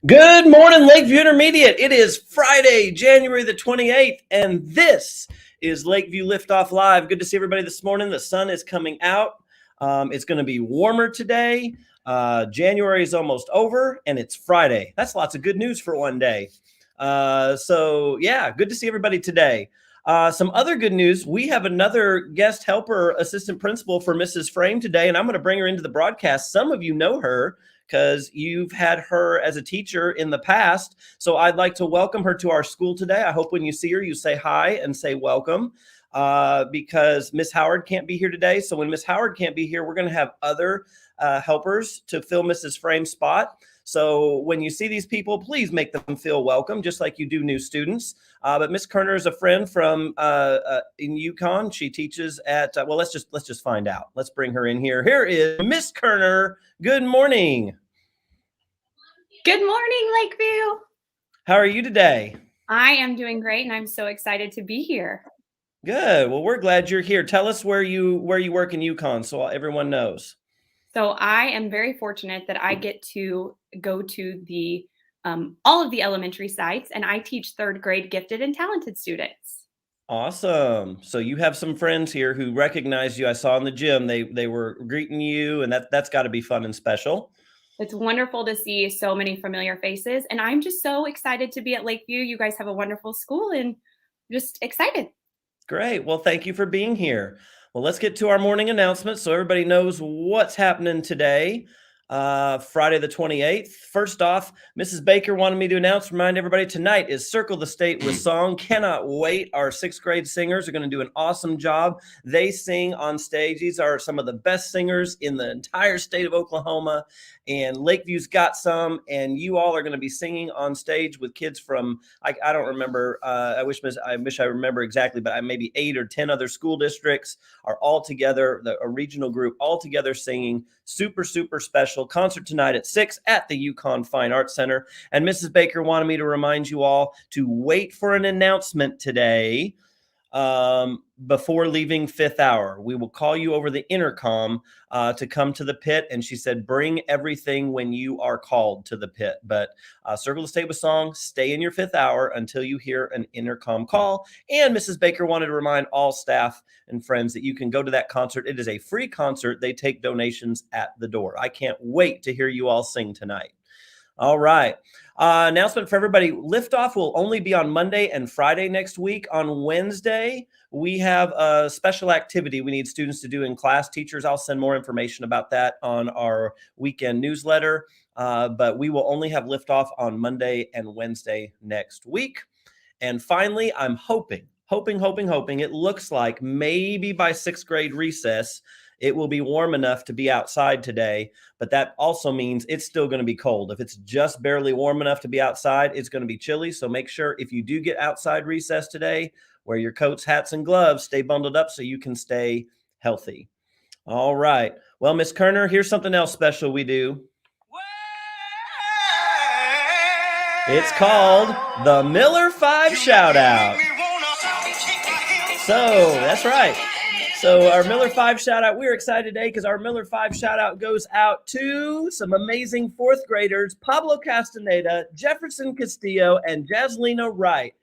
Good morning, Lakeview Intermediate. It is Friday, January the 28th, and this is Lakeview Liftoff Live. Good to see everybody this morning. The sun is coming out. It's going to be warmer today. January is almost over, and it's Friday. That's lots of good news for one day. Good to see everybody today. Some other good news. We have another guest helper, assistant principal for Mrs. Frame today, and I'm going to bring her into the broadcast. Some of you know her because you've had her as a teacher in the past. So I'd like to welcome her to our school today. I hope when you see her, you say hi and say welcome because Miss Howard can't be here today. So when Miss Howard can't be here, we're going to have other helpers to fill Mrs. Frame's spot. So when you see these people, please make them feel welcome, just like you do new students. But Miss Kerner is a friend from in Yukon. She teaches at let's just find out. Let's bring her in here. Here is Miss Kerner. Good morning. Good morning, Lakeview. How are you today? I am doing great, and I'm so excited to be here. Good. Well, we're glad you're here. Tell us where you work in Yukon, so everyone knows. So I am very fortunate that I get to go to the all of the elementary sites, and I teach third grade gifted and talented students. Awesome. So you have some friends here who recognize you. I saw in the gym they were greeting you, and that's got to be fun and special. It's wonderful to see so many familiar faces, and I'm just so excited to be at Lakeview. You guys have a wonderful school, and just excited. Great. Well, thank you for being here. Well, let's get to our morning announcements so everybody knows what's happening today. Friday the 28th. First off, Mrs. Baker wanted me to remind everybody tonight is Circle the State with Song. Cannot wait. Our sixth grade singers are going to do an awesome job. They sing on stage. These are some of the best singers in the entire state of Oklahoma, and Lakeview's got some, and you all are going to be singing on stage with kids from, I don't remember, I wish I remember exactly, but maybe 8 or 10 other school districts are all together, a regional group all together singing. Super, super special concert tonight at 6 at the Yukon Fine Arts Center. And Mrs. Baker wanted me to remind you all to wait for an announcement today before leaving fifth hour. We will call you over the intercom to come to the pit. And she said, bring everything when you are called to the pit. But Circle the State with Song, stay in your fifth hour until you hear an intercom call. And Mrs. Baker wanted to remind all staff and friends that you can go to that concert. It is a free concert. They take donations at the door. I can't wait to hear you all sing tonight. All right. Announcement for everybody. Liftoff will only be on Monday and Friday next week. On Wednesday, we have a special activity we need students to do in class. Teachers, I'll send more information about that on our weekend newsletter. But we will only have Liftoff on Monday and Wednesday next week. And finally, I'm hoping. It looks like maybe by sixth grade recess, it will be warm enough to be outside today, but that also means it's still going to be cold. If it's just barely warm enough to be outside, it's going to be chilly. So make sure if you do get outside recess today, wear your coats, hats, and gloves, stay bundled up so you can stay healthy. All right. Well, Miss Kerner, here's something else special we do. It's called the Miller 5 Shout Out. So that's right. So our Miller 5 shout out, we're excited today because our Miller 5 shout out goes out to some amazing fourth graders, Pablo Castaneda, Jefferson Castillo, and Jaslina Wright.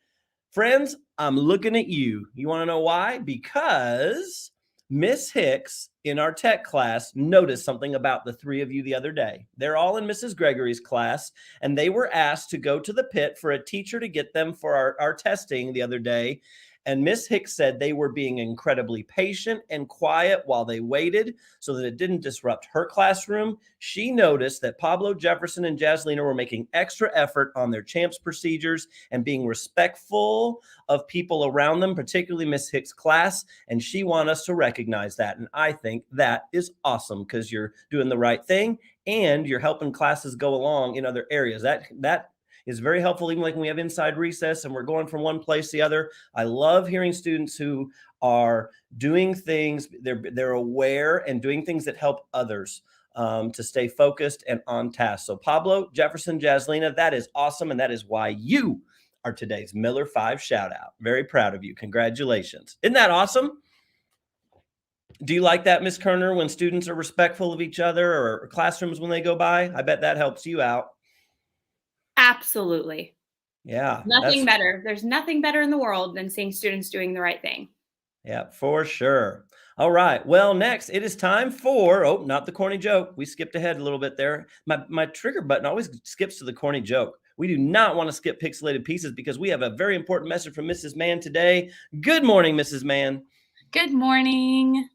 Friends, I'm looking at you. You want to know why? Because Miss Hicks in our tech class noticed something about the three of you the other day. They're all in Mrs. Gregory's class, and they were asked to go to the pit for a teacher to get them for our testing the other day. And Miss Hicks said they were being incredibly patient and quiet while they waited so that it didn't disrupt her classroom. She noticed that Pablo, Jefferson, and Jaslina were making extra effort on their CHAMPS procedures and being respectful of people around them, particularly Miss Hicks' class. And she wants us to recognize that. And I think that is awesome because you're doing the right thing and you're helping classes go along in other areas. That is very helpful, even like when we have inside recess and we're going from one place to the other. I love hearing students who are doing things, they're aware and doing things that help others to stay focused and on task. So Pablo, Jefferson, Jaslina, that is awesome. And that is why you are today's Miller 5 shout out. Very proud of you. Congratulations. Isn't that awesome? Do you like that, Miss Kerner, when students are respectful of each other or classrooms when they go by? I bet that helps you out. Absolutely. Yeah, Nothing better. There's nothing better in the world than seeing students doing the right thing. yeah, for sure. All right. Well, next it is time for not the corny joke. We skipped ahead a little bit there. My trigger button always skips to the corny joke. We do not want to skip pixelated pieces because we have a very important message from Mrs. Mann today. Good morning, Mrs. Mann. Good morning.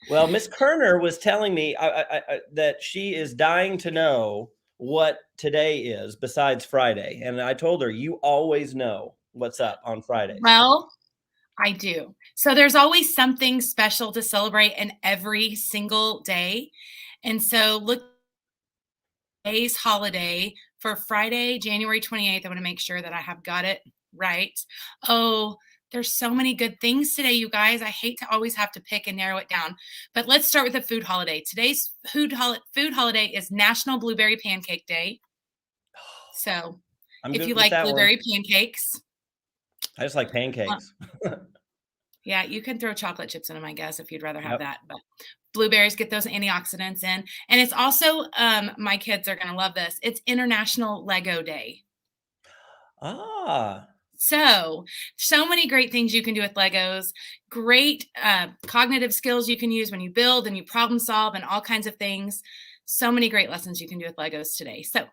Well, Miss Kerner was telling me that she is dying to know what today is besides Friday, and I told her you always know what's up on Fridays. Well, I do. So there's always something special to celebrate in every single day. And so look today's holiday for Friday, January 28th. I want to make sure that I have got it right. Oh, there's so many good things today, you guys. I hate to always have to pick and narrow it down. But let's start with the food holiday. Today's food holiday is National Blueberry Pancake Day. So I'm if good you with like that one. blueberry pancakes, I just like pancakes. yeah, you can throw chocolate chips in them, I guess, if you'd rather have Yep. that. But blueberries get those antioxidants in. And it's also, my kids are going to love this. It's International Lego Day. Ah, So many great things you can do with Legos. Great cognitive skills you can use when you build and you problem solve and all kinds of things. So many great lessons you can do with Legos today. So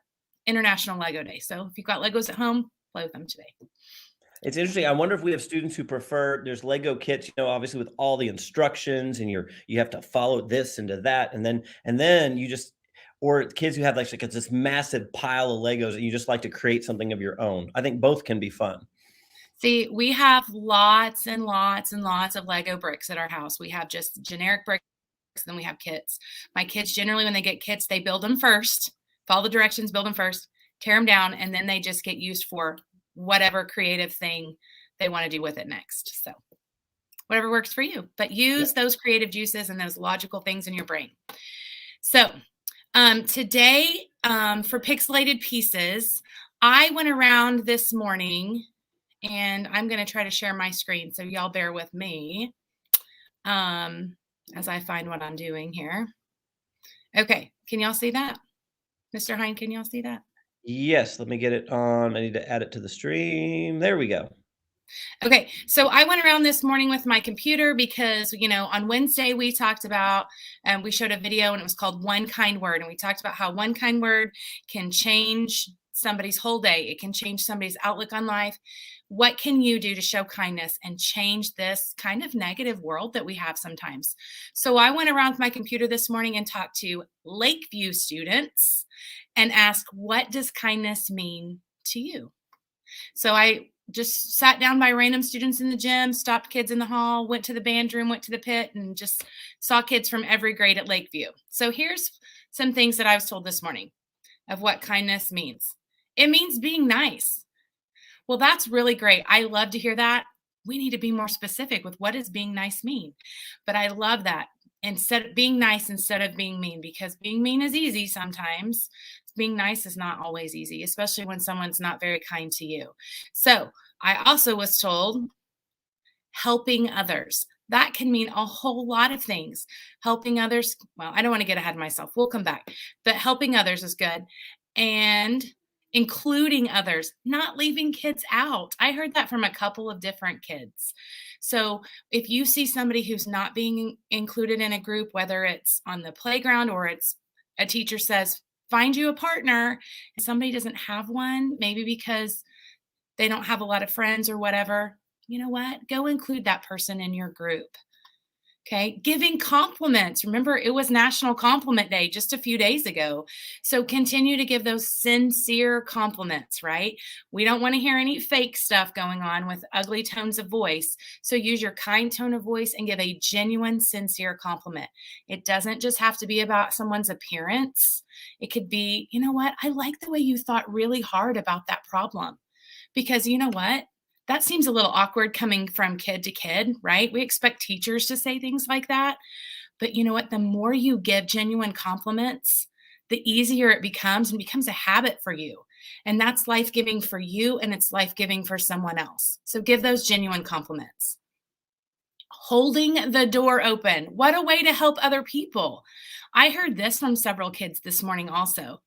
International Lego Day. So if you've got Legos at home, play with them today. it's interesting. I wonder if we have students who prefer. There's Lego kits, obviously with all the instructions, and you have to follow this and to that, and then you just, or kids who have like this massive pile of Legos that you just like to create something of your own. I think both can be fun. See, we have lots and lots and lots of Lego bricks at our house. We have just generic bricks, then we have kits. My kids generally, when they get kits, they build them first, follow the directions, build them first, tear them down, and then they just get used for whatever creative thing they want to do with it next. So whatever works for you, but use those creative juices and those logical things in your brain. So today for Pixelated Pieces, I went around this morning and I'm going to try to share my screen. So y'all bear with me as I find what I'm doing here. Okay. Can y'all see that? Mr. Hine, can y'all see that? Yes, let me get it on. I need to add it to the stream. There we go. Okay, so I went around this morning with my computer because, on Wednesday we talked about, we showed a video and it was called One Kind Word. And we talked about how one kind word can change somebody's whole day. It can change somebody's outlook on life. What can you do to show kindness and change this kind of negative world that we have sometimes? So I went around with my computer this morning and talked to Lakeview students and asked, what does kindness mean to you? So I just sat down by random students in the gym, stopped kids in the hall, went to the band room, went to the pit, and just saw kids from every grade at Lakeview. So here's some things that I was told this morning of what kindness means. It means being nice. Well, that's really great. I love to hear that. We need to be more specific with what does being nice mean. But I love that. Instead of being nice instead of being mean, because being mean is easy sometimes. Being nice is not always easy, especially when someone's not very kind to you. So I also was told helping others. That can mean a whole lot of things. Helping others. Well, I don't want to get ahead of myself. We'll come back. But helping others is good. And including others, not leaving kids out. I heard that from a couple of different kids. So if you see somebody who's not being included in a group, whether it's on the playground or it's a teacher says, find you a partner, and somebody doesn't have one, maybe because they don't have a lot of friends or whatever, you know what? Go include that person in your group. Okay. Giving compliments. Remember, it was National Compliment Day just a few days ago. So continue to give those sincere compliments, right? We don't want to hear any fake stuff going on with ugly tones of voice. So use your kind tone of voice and give a genuine, sincere compliment. It doesn't just have to be about someone's appearance. It could be, you know what? I like the way you thought really hard about that problem. Because you know what? That seems a little awkward coming from kid to kid, right? We expect teachers to say things like that. But you know what? The more you give genuine compliments, the easier it becomes and becomes a habit for you. And that's life-giving for you and it's life-giving for someone else. So give those genuine compliments. Holding the door open. What a way to help other people. I heard this from several kids this morning also.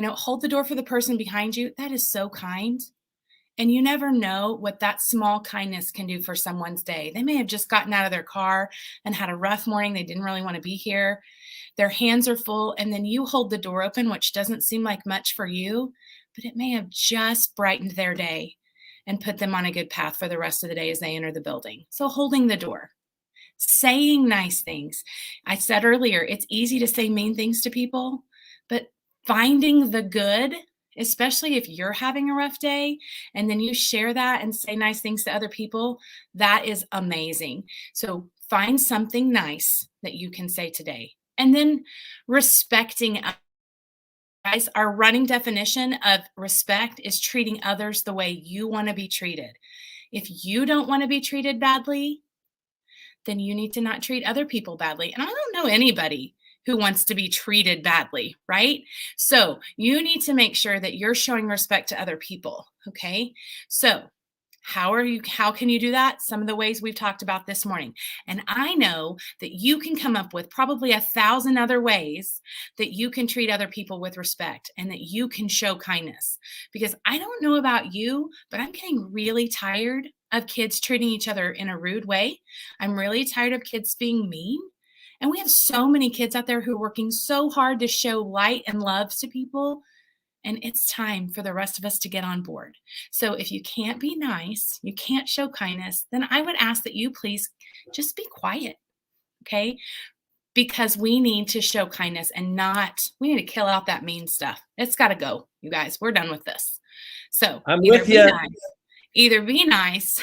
hold the door for the person behind you. That is so kind. And you never know what that small kindness can do for someone's day. They may have just gotten out of their car and had a rough morning. They didn't really want to be here. Their hands are full, and then you hold the door open, which doesn't seem like much for you, but it may have just brightened their day and put them on a good path for the rest of the day as they enter the building. So holding the door, saying nice things. I said earlier, it's easy to say mean things to people, but finding the good, especially if you're having a rough day, and then you share that and say nice things to other people, that is amazing. So find something nice that you can say today. And then respecting others. Guys, our running definition of respect is treating others the way you want to be treated. If you don't want to be treated badly, then you need to not treat other people badly. And I don't know anybody who wants to be treated badly, right? So you need to make sure that you're showing respect to other people, okay? So how can you do that? Some of the ways we've talked about this morning. And I know that you can come up with probably 1,000 other ways that you can treat other people with respect and that you can show kindness. Because I don't know about you, but I'm getting really tired of kids treating each other in a rude way. I'm really tired of kids being mean. And we have so many kids out there who are working so hard to show light and love to people. And it's time for the rest of us to get on board. So if you can't be nice, you can't show kindness, then I would ask that you please just be quiet, okay? Because we need to show kindness and we need to kill out that mean stuff. It's got to go, you guys. We're done with this. So I'm with you. Either be nice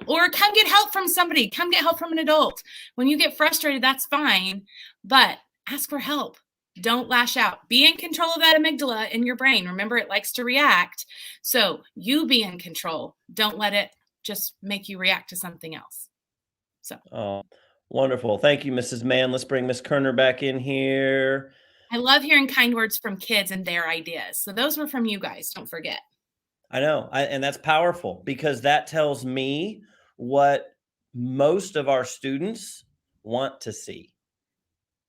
or come get help from somebody. Come get help from an adult. When you get frustrated, that's fine, but ask for help. Don't lash out. Be in control of that amygdala in your brain. Remember, it likes to react. So you be in control. Don't let it just make you react to something else. So. Oh, wonderful. Thank you, Mrs. Mann. Let's bring Miss Kerner back in here. I love hearing kind words from kids and their ideas. So those were from you guys. Don't forget. I know. And that's powerful because that tells me what most of our students want to see.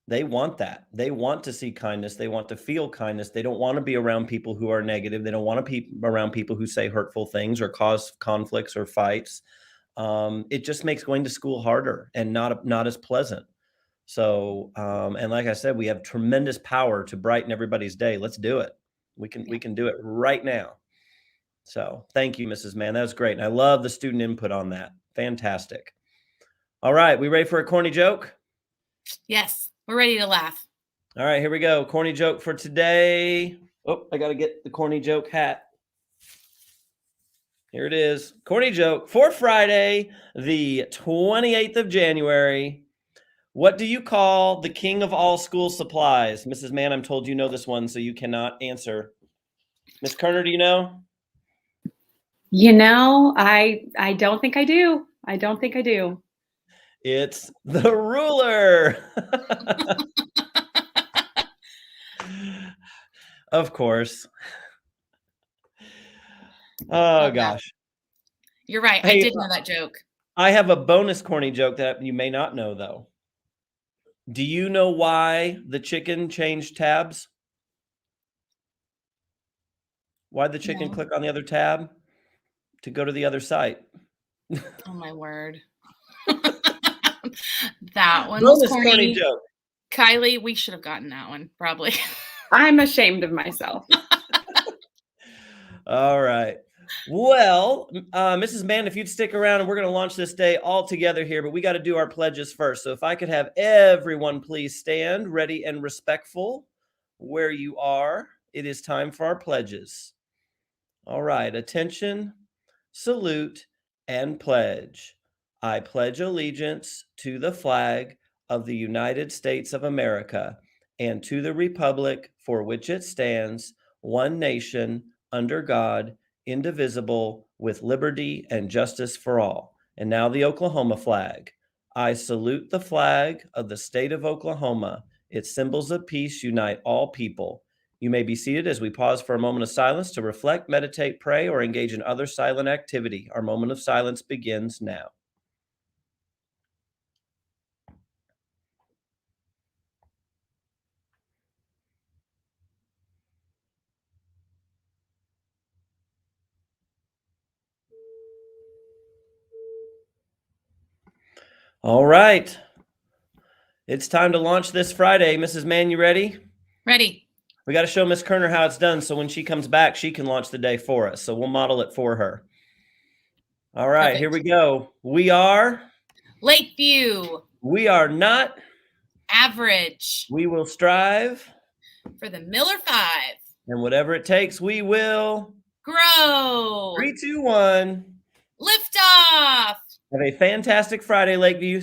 They want that. They want to see kindness. They want to feel kindness. They don't want to be around people who are negative. They don't want to be around people who say hurtful things or cause conflicts or fights. It just makes going to school harder and not as pleasant. So, and like I said, we have tremendous power to brighten everybody's day. Let's do it. We can do it right now. So thank you, Mrs. Mann. That was great. And I love the student input on that. Fantastic. All right. We ready for a corny joke? Yes. We're ready to laugh. All right, here we go. Corny joke for today. Oh, I got to get the corny joke hat. Here it is. Corny joke for Friday, the 28th of January. What do you call the king of all school supplies? Mrs. Mann, I'm told you know this one, so you cannot answer. Miss Kerner, do you know? I don't think I do. I don't think I do. It's the ruler. Of course. Oh, gosh. You're right. Hey, I did know that joke. I have a bonus corny joke that you may not know, though. Do you know why the chicken changed tabs? Why'd the chicken click on the other tab? To go to the other site. Oh, my word. That one Bonus was corny joke. Kylie, we should have gotten that one, probably. I'm ashamed of myself. All right. Well, Mrs. Mann, if you'd stick around, and we're going to launch this day all together here, but we got to do our pledges first. So if I could have everyone please stand ready and respectful where you are. It is time for our pledges. All right. Attention, salute, and pledge. I pledge allegiance to the flag of the United States of America and to the republic for which it stands, one nation, under God, indivisible, with liberty and justice for all. And now the Oklahoma flag. I salute the flag of the state of Oklahoma. Its symbols of peace unite all people. You may be seated as we pause for a moment of silence to reflect, meditate, pray, or engage in other silent activity. Our moment of silence begins now. All right. It's time to launch this Friday. Mrs. Mann, you ready? Ready. We got to show Miss Kerner how it's done so when she comes back, she can launch the day for us. So we'll model it for her. All right, Here we go. We are Lakeview. We are not Average. We will strive For the Miller 5. And whatever it takes, we will Grow. 3, 2, 1. Liftoff. Have a fantastic Friday, Lakeview.